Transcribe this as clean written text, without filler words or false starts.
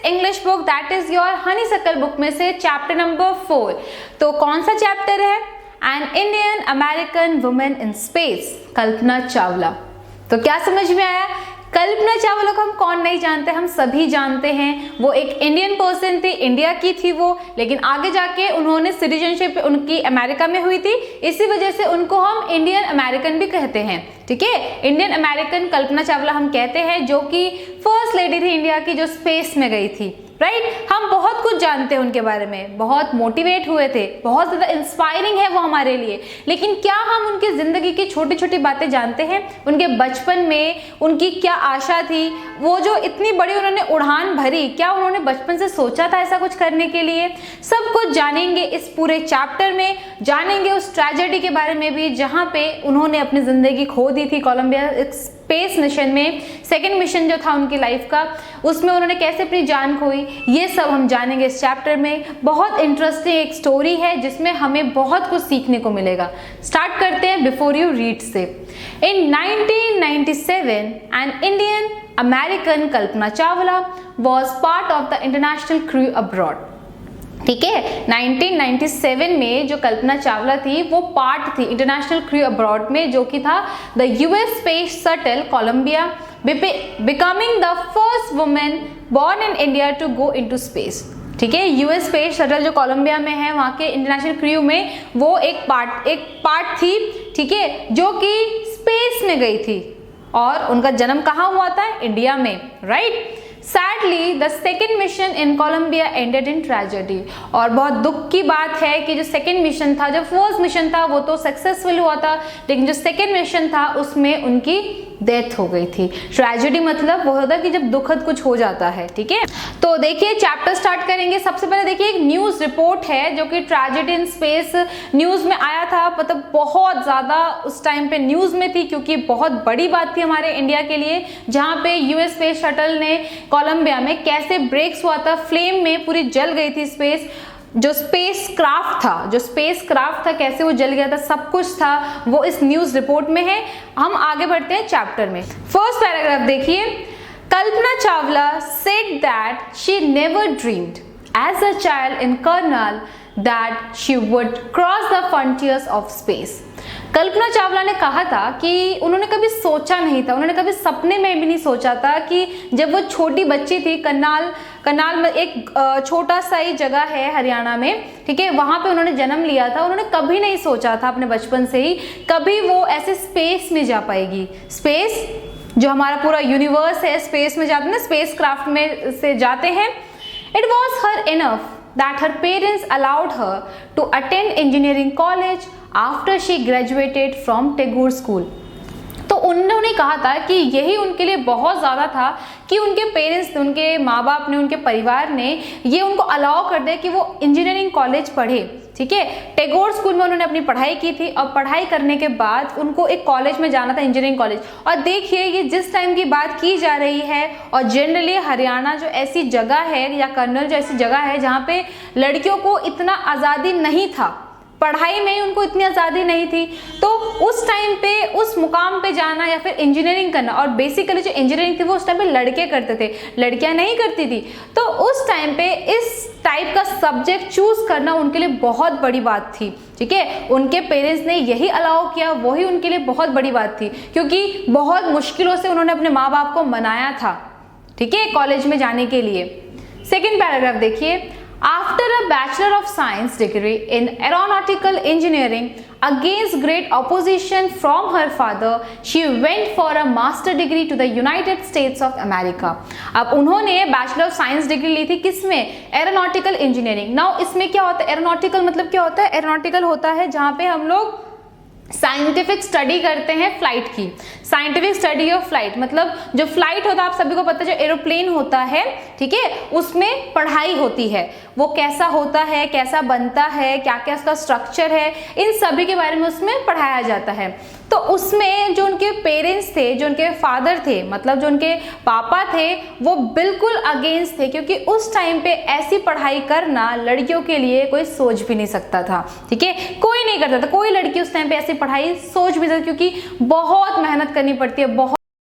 English book that is your honeysuckle book में से chapter number 4। तो कौन सा चैप्टर है? An Indian American women in space, Kalpana Chawla. तो क्या समझ में आया? कल्पना चावला को हम कौन नहीं जानते, हम सभी जानते हैं। वो एक इंडियन पर्सन थी, इंडिया की थी वो, लेकिन आगे जाके उन्होंने सिटीजनशिप उनकी अमेरिका में हुई थी, इसी वजह से उनको हम इंडियन अमेरिकन भी कहते हैं। ठीक है, इंडियन अमेरिकन कल्पना चावला हम कहते हैं, जो कि फर्स्ट लेडी थी इंडिया की जो स्पेस में गई थी। राइट, हम बहुत कुछ जानते हैं उनके बारे में, बहुत मोटिवेट हुए थे, बहुत ज़्यादा इंस्पायरिंग है वो हमारे लिए। लेकिन क्या हम उनकी ज़िंदगी की छोटी छोटी बातें जानते हैं? उनके बचपन में उनकी क्या आशा थी, वो जो इतनी बड़ी उन्होंने उड़ान भरी, क्या उन्होंने बचपन से सोचा था ऐसा कुछ करने के लिए? सब कुछ जानेंगे इस पूरे चैप्टर में। जानेंगे उस ट्रेजेडी के बारे में भी जहाँ पे उन्होंने अपनी ज़िंदगी खो दी थी कोलंबिया स्पेस मिशन में। सेकेंड मिशन जो था उनकी लाइफ का, उसमें उन्होंने कैसे अपनी जान खोई, ये सब हम जानेंगे इस चैप्टर में। बहुत इंटरेस्टिंग एक स्टोरी है जिसमें हमें बहुत कुछ सीखने को मिलेगा। स्टार्ट करते हैं बिफोर यू रीड से। इन 1997 N Indian American Kalpana Chawla was part of the international crew abroad. ठीक है, 1997 में जो कल्पना चावला थी वो पार्ट थी इंटरनेशनल क्रू अब्रॉड में, जो कि था the US space shuttle Columbia, becoming the first women born in India to go into space. ठीक है, यूएस स्पेस शटल जो कोलंबिया में है, वहाँ के इंटरनेशनल क्रू में वो एक पार्ट थी। ठीक है, जो कि स्पेस में गई थी और उनका जन्म कहाँ हुआ था? इंडिया में। Right. Sadly, the second mission in Colombia ended in tragedy। और बहुत दुख की बात है कि जो सेकेंड मिशन था, जो फर्स्ट मिशन था वो तो सक्सेसफुल हुआ था, लेकिन जो सेकेंड मिशन था उसमें उनकी डेथ हो गई थी। ट्रेजेडी मतलब वो होता है कि जब दुखद कुछ हो जाता है। ठीक है, तो देखिए चैप्टर स्टार्ट करेंगे। सबसे पहले देखिए एक न्यूज़ रिपोर्ट है जो कि ट्रेजेडी इन स्पेस न्यूज़ में आया था। मतलब बहुत ज़्यादा उस टाइम पे न्यूज़ में थी, क्योंकि बहुत बड़ी बात थी हमारे इंडिया के लिए, जहाँ पे यूएस स्पेस शटल ने कोलंबिया में कैसे ब्रेक्स हुआ था, फ्लेम में पूरी जल गई थी स्पेस। जो स्पेस क्राफ्ट था कैसे वो जल गया था, सब कुछ था वो इस न्यूज़ रिपोर्ट में है। हम आगे बढ़ते हैं चैप्टर में। फर्स्ट पैराग्राफ देखिए। Kalpana Chawla said that she never dreamed as a child in Karnal that she would cross the frontiers of space. Kalpana Chawla ने कहा था कि उन्होंने कभी सोचा नहीं था, उन्होंने कभी सपने में भी नहीं सोचा था कि जब वो छोटी बच्ची थी, करनाल में एक छोटा सा ही जगह है हरियाणा में, ठीक है, वहाँ पे उन्होंने जन्म लिया था। उन्होंने कभी नहीं सोचा था अपने बचपन से ही कभी वो ऐसे स्पेस में जा पाएगी। स्पेस जो हमारा पूरा यूनिवर्स है, स्पेस में जाते हैं ना, स्पेस क्राफ्ट में से जाते हैं। It was her enough that her parents allowed her to attend engineering college after she graduated from Tagore School। तो उन्होंने कहा था कि यही उनके लिए बहुत ज़्यादा था कि उनके पेरेंट्स, उनके माँ बाप ने, उनके परिवार ने ये उनको अलाउ कर दिया कि वो इंजीनियरिंग कॉलेज पढ़े। ठीक है, टैगोर स्कूल में उन्होंने अपनी पढ़ाई की थी और पढ़ाई करने के बाद उनको एक कॉलेज में जाना था, इंजीनियरिंग कॉलेज। और देखिए ये जिस टाइम की बात की जा रही है, और जनरली हरियाणा जो ऐसी जगह है या कर्नल जो ऐसी जगह है जहाँ पे लड़कियों को इतना आज़ादी नहीं था, पढ़ाई में ही उनको इतनी आज़ादी नहीं थी, तो उस टाइम पे उस मुकाम पे जाना या फिर इंजीनियरिंग करना, और बेसिकली जो इंजीनियरिंग थी वो उस टाइम पे लड़के करते थे, लड़कियां नहीं करती थी। तो उस टाइम पे इस टाइप का सब्जेक्ट चूज करना उनके लिए बहुत बड़ी बात थी। ठीक है, उनके पेरेंट्स ने यही अलाउ किया, वही उनके लिए बहुत बड़ी बात थी, क्योंकि बहुत मुश्किलों से उन्होंने अपने माँ बाप को मनाया था, ठीक है, कॉलेज में जाने के लिए। सेकेंड पैराग्राफ देखिए। After a Bachelor of Science degree in Aeronautical Engineering, against great opposition from her father, she went for a master degree to the United States of America। अब उन्होंने बैचलर ऑफ साइंस डिग्री ली थी किसमें? Aeronautical engineering. Now इसमें क्या होता है? Aeronautical मतलब क्या होता है? एरोनॉटिकल होता है जहाँ पे हम लोग साइंटिफिक स्टडी करते हैं फ्लाइट की। साइंटिफिक स्टडी ऑफ फ्लाइट मतलब जो फ्लाइट होता है, आप सभी को पता है, जो एरोप्लेन होता है, ठीक है, उसमें पढ़ाई होती है, वो कैसा होता है, कैसा बनता है, क्या क्या उसका स्ट्रक्चर है, इन सभी के बारे में उसमें पढ़ाया जाता है। तो उसमें जो उनके पेरेंट्स थे, जो उनके फादर थे, मतलब जो उनके पापा थे, वो बिल्कुल अगेंस्ट थे, क्योंकि उस टाइम पे ऐसी पढ़ाई करना लड़कियों के लिए कोई सोच भी नहीं सकता था। ठीक है, कोई नहीं करता था, कोई लड़की उस टाइम पे ऐसी पढ़ाई सोच भी नहीं सकती, क्योंकि बहुत मेहनत करनी पड़ती है, बहुत